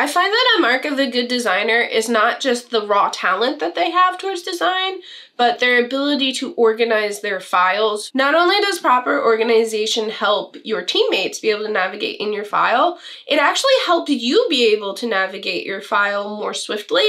I find that a mark of a good designer is not just the raw talent that they have towards design, but their ability to organize their files. Not only does proper organization help your teammates be able to navigate in your file, it actually helps you be able to navigate your file more swiftly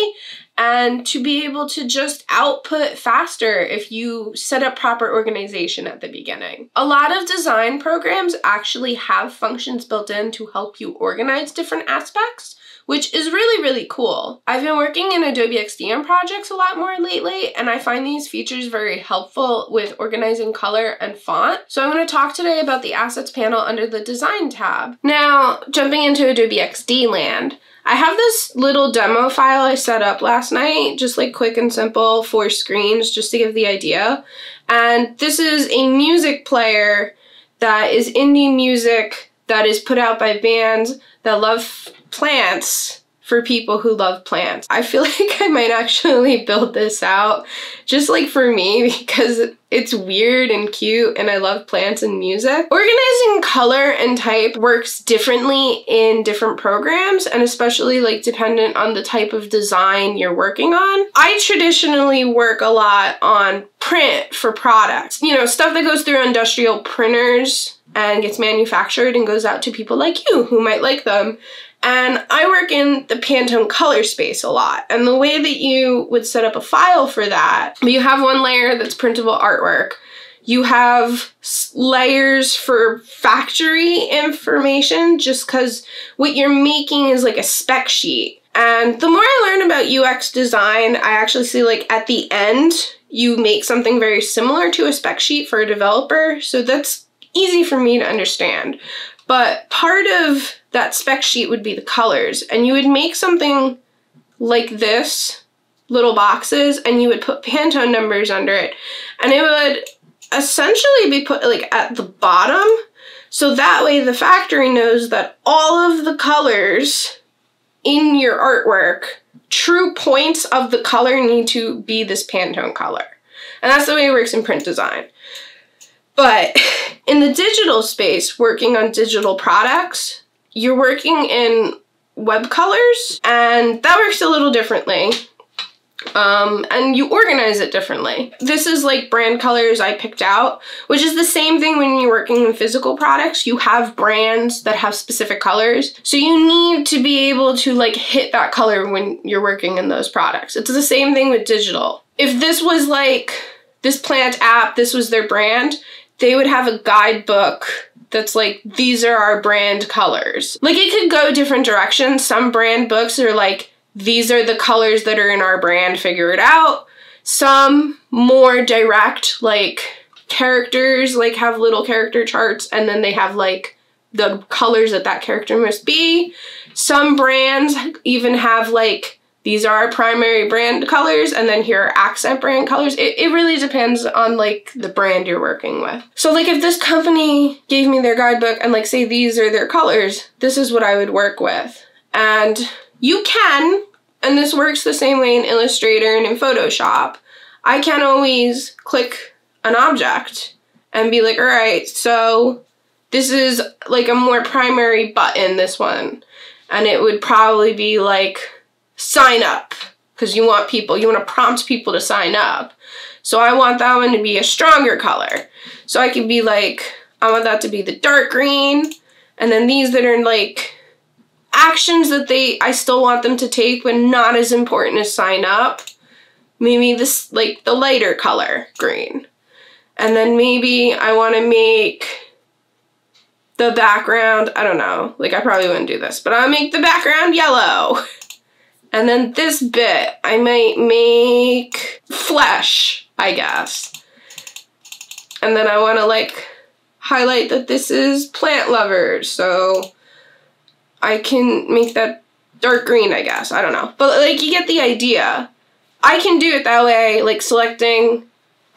and to be able to just output faster if you set up proper organization at the beginning. A lot of design programs actually have functions built in to help you organize different aspects, which is really, really cool. I've been working in Adobe XD on projects a lot more lately, and I find these features very helpful with organizing color and font. So I'm going to talk today about the Assets panel under the Design tab. Now, jumping into Adobe XD land, I have this little demo file I set up last night, just like quick and simple, 4 screens, just to give the idea. And this is a music player that is indie music that is put out by bands that love plants for people who love plants. I feel like I might actually build this out just like for me because it's weird and cute and I love plants and music. Organizing color and type works differently in different programs and especially like dependent on the type of design you're working on. I traditionally work a lot on print for products. You know, stuff that goes through industrial printers and gets manufactured and goes out to people like you who might like them. And I work in the Pantone color space a lot. And the way that you would set up a file for that, you have one layer that's printable artwork. You have layers for factory information just because what you're making is like a spec sheet. And the more I learn about UX design, I actually see like at the end, you make something very similar to a spec sheet for a developer. So that's easy for me to understand. But part of that spec sheet would be the colors, and you would make something like this, little boxes, and you would put Pantone numbers under it, and it would essentially be put like at the bottom, so that way the factory knows that all of the colors in your artwork, true points of the color need to be this Pantone color. And that's the way it works in print design. But in the digital space, working on digital products, you're working in web colors, and that works a little differently. And you organize it differently. This is like brand colors I picked out, which is the same thing when you're working in physical products. You have brands that have specific colors, so you need to be able to like hit that color when you're working in those products. It's the same thing with digital. If this was like this plant app, this was their brand, they would have a guidebook that's like, these are our brand colors. Like it could go different directions. Some brand books are like, these are the colors that are in our brand, figure it out. Some more direct, like characters, like have little character charts and then they have like the colors that that character must be. Some brands even have like, these are our primary brand colors, and then here are accent brand colors. It really depends on like the brand you're working with. So like if this company gave me their guidebook and like say these are their colors, this is what I would work with. And you can, and this works the same way in Illustrator and in Photoshop, I can always click an object and be like, all right, so this is like a more primary button, this one. And it would probably be like, sign up, because you want to prompt people to sign up. So I want that one to be a stronger color. So I could be like, I want that to be the dark green, and then these that are like actions that I still want them to take, but not as important as sign up. Maybe this, like the lighter color, green. And then maybe I want to make the background, I don't know, like I probably wouldn't do this, but I'll make the background yellow. And then this bit, I might make flesh, I guess. And then I want to like highlight that this is plant lovers, so I can make that dark green, I guess. I don't know. But like you get the idea. I can do it that way, like selecting,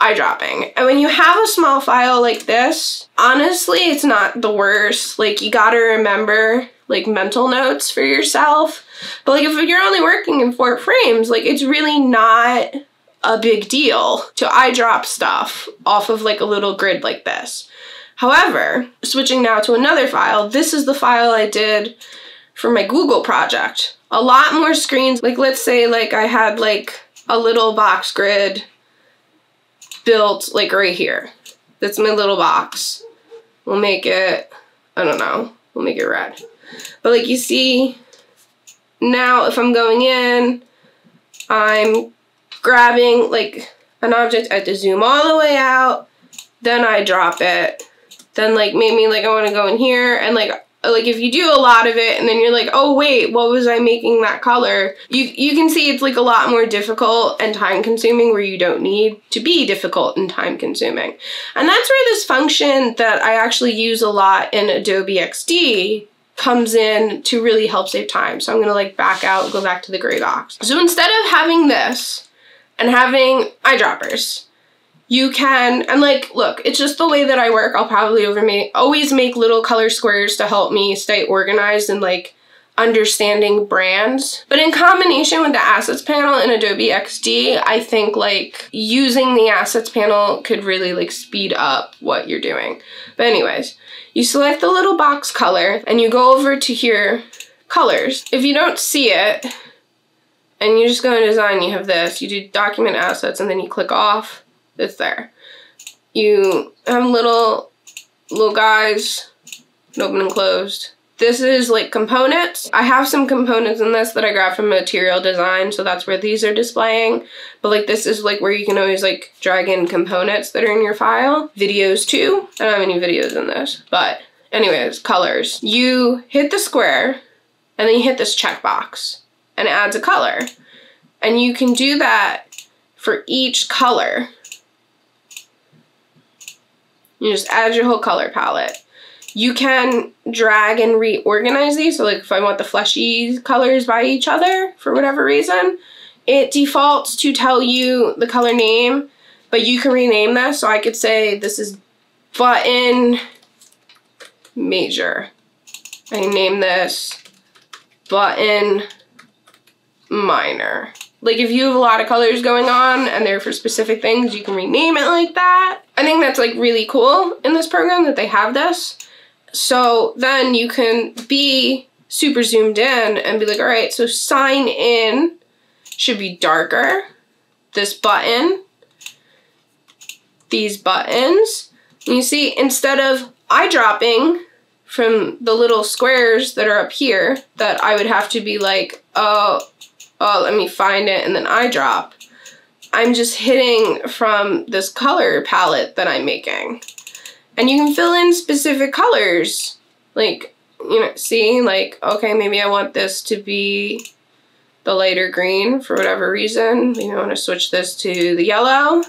eyedropping. And when you have a small file like this, honestly, it's not the worst. Like you gotta remember like mental notes for yourself. But like if you're only working in 4 frames, like it's really not a big deal to eyedrop stuff off of like a little grid like this. However, switching now to another file, this is the file I did for my Google project. a lot more screens. Like let's say like I had like a little box grid built like right here. That's my little box. We'll make it, I don't know, we'll make it red. But like you see, now if I'm going in, I'm grabbing like an object, I have to zoom all the way out, then I drop it. Then like maybe like I want to go in here and like if you do a lot of it and then you're like, oh wait, what was I making that color? You can see it's like a lot more difficult and time consuming where you don't need to be difficult and time consuming. And that's where this function that I actually use a lot in Adobe XD comes in to really help save time. So I'm gonna like back out, go back to the gray box. So instead of having this and having eyedroppers, you can, and like, look, it's just the way that I work. I'll probably always make little color squares to help me stay organized and like understanding brands. But in combination with the assets panel in Adobe XD, I think like using the assets panel could really like speed up what you're doing. But anyways, you select the little box color and you go over to here, colors. If you don't see it and you just go in design, you have this, you do document assets and then you click off. It's there. You have little guys, open and closed. This is like components. I have some components in this that I grabbed from material design, so that's where these are displaying. But like this is like where you can always like drag in components that are in your file. Videos too. I don't have any videos in this, but anyways, colors. You hit the square and then you hit this checkbox and it adds a color. And you can do that for each color. You just add your whole color palette. You can drag and reorganize these. So like if I want the fleshy colors by each other for whatever reason, it defaults to tell you the color name, but you can rename this. So I could say this is button major. I name this button minor. Like if you have a lot of colors going on and they're for specific things, you can rename it like that. I think that's like really cool in this program that they have this. So then you can be super zoomed in and be like, all right, so sign in should be darker. This button, these buttons. And you see, instead of eyedropping from the little squares that are up here, that I would have to be like, oh, let me find it and then eyedrop. I'm just hitting from this color palette that I'm making. And you can fill in specific colors. Like, you know, see, like, okay, maybe I want this to be the lighter green for whatever reason. Maybe I want to switch this to the yellow.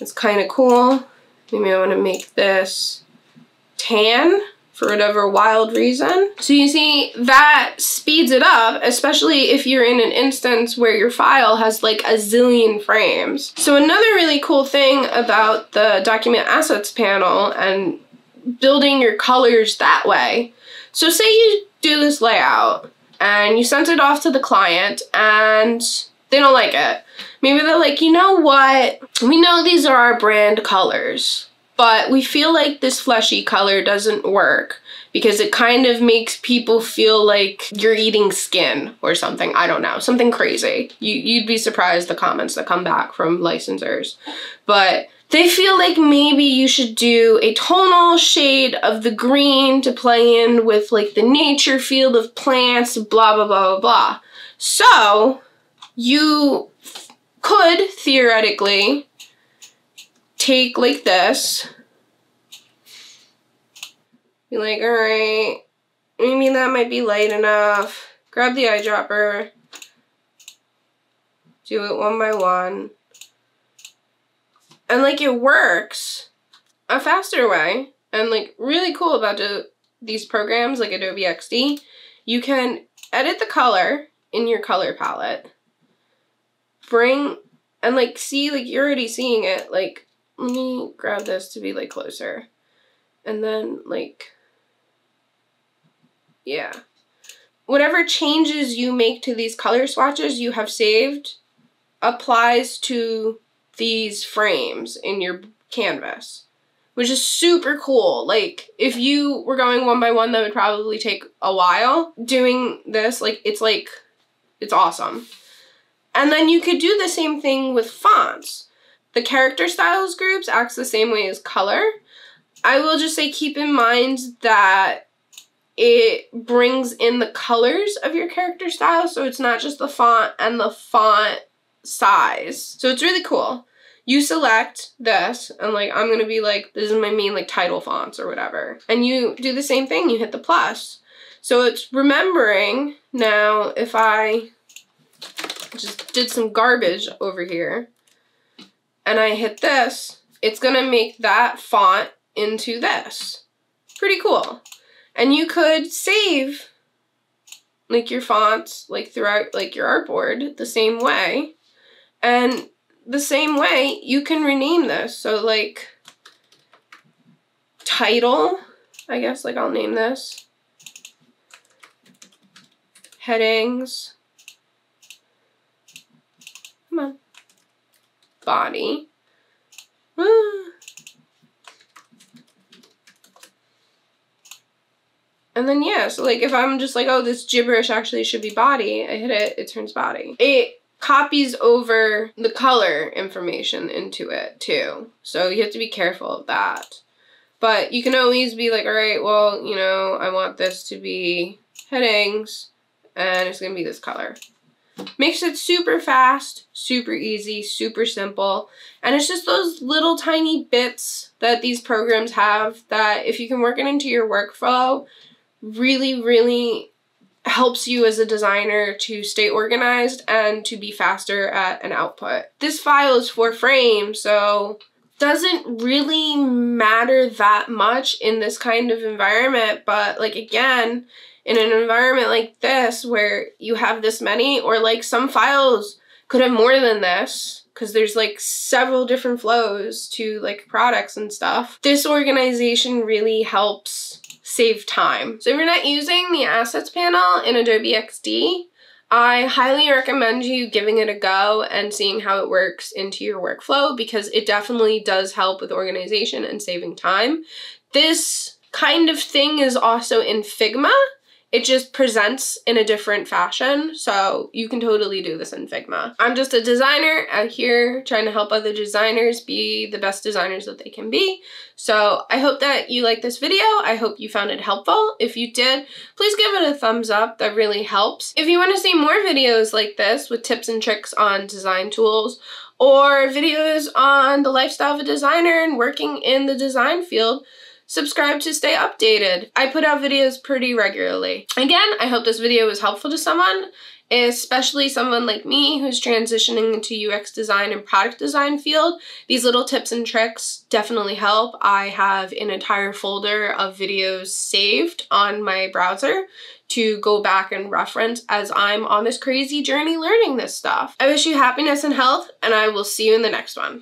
It's kind of cool. Maybe I want to make this tan for whatever wild reason. So you see, that speeds it up, especially if you're in an instance where your file has like a zillion frames. So another really cool thing about the document assets panel and building your colors that way. So say you do this layout and you sent it off to the client and they don't like it. Maybe they're like, you know what? We know these are our brand colors, but we feel like this fleshy color doesn't work because it kind of makes people feel like you're eating skin or something. I don't know, something crazy. You'd be surprised the comments that come back from licensors. But they feel like maybe you should do a tonal shade of the green to play in with like the nature field of plants, blah, blah, blah, blah, blah. So you could theoretically take like this, be like, all right, maybe that might be light enough. Grab the eyedropper, do it one by one. And like it works a faster way. And like really cool about these programs like Adobe XD, you can edit the color in your color palette, bring, and like see, like you're already seeing it, like, let me grab this to be like closer. And then like, yeah. Whatever changes you make to these color swatches you have saved applies to these frames in your canvas. which is super cool. Like, if you were going one by one, that would probably take a while. Doing this, it's awesome. And then you could do the same thing with fonts. The character styles groups acts the same way as color. I will just say keep in mind that it brings in the colors of your character style, so it's not just the font and the font size. So it's really cool. You select this, and like, I'm gonna be like, this is my main like title fonts or whatever. And you do the same thing, you hit the plus. So it's remembering now, if I just did some garbage over here and I hit this, it's gonna make that font into this. Pretty cool. And you could save like your fonts like throughout like your artboard the same way. And the same way you can rename this. So like title, I guess, like I'll name this. Headings. Come on. Body. And then, yeah, so like if I'm just like, oh, this gibberish actually should be body, I hit it, it turns body. It copies over the color information into it too. So you have to be careful of that. But you can always be like, all right, well, you know, I want this to be headings and it's gonna be this color. Makes it super fast, super easy, super simple. And it's just those little tiny bits that these programs have that if you can work it into your workflow, really, really helps you as a designer to stay organized and to be faster at an output. This file is 4 frames, so doesn't really matter that much in this kind of environment, but like again, in an environment like this where you have this many, or like some files could have more than this, because there's like several different flows to like products and stuff. This organization really helps save time. So if you're not using the assets panel in Adobe XD, I highly recommend you giving it a go and seeing how it works into your workflow, because it definitely does help with organization and saving time. This kind of thing is also in Figma. It just presents in a different fashion, so you can totally do this in Figma. I'm just a designer out here trying to help other designers be the best designers that they can be. So I hope that you liked this video. I hope you found it helpful. If you did, please give it a thumbs up. That really helps. If you want to see more videos like this with tips and tricks on design tools, or videos on the lifestyle of a designer and working in the design field, subscribe to stay updated. I put out videos pretty regularly. Again, I hope this video was helpful to someone, especially someone like me who's transitioning into UX design and product design field. These little tips and tricks definitely help. I have an entire folder of videos saved on my browser to go back and reference as I'm on this crazy journey learning this stuff. I wish you happiness and health, and I will see you in the next one.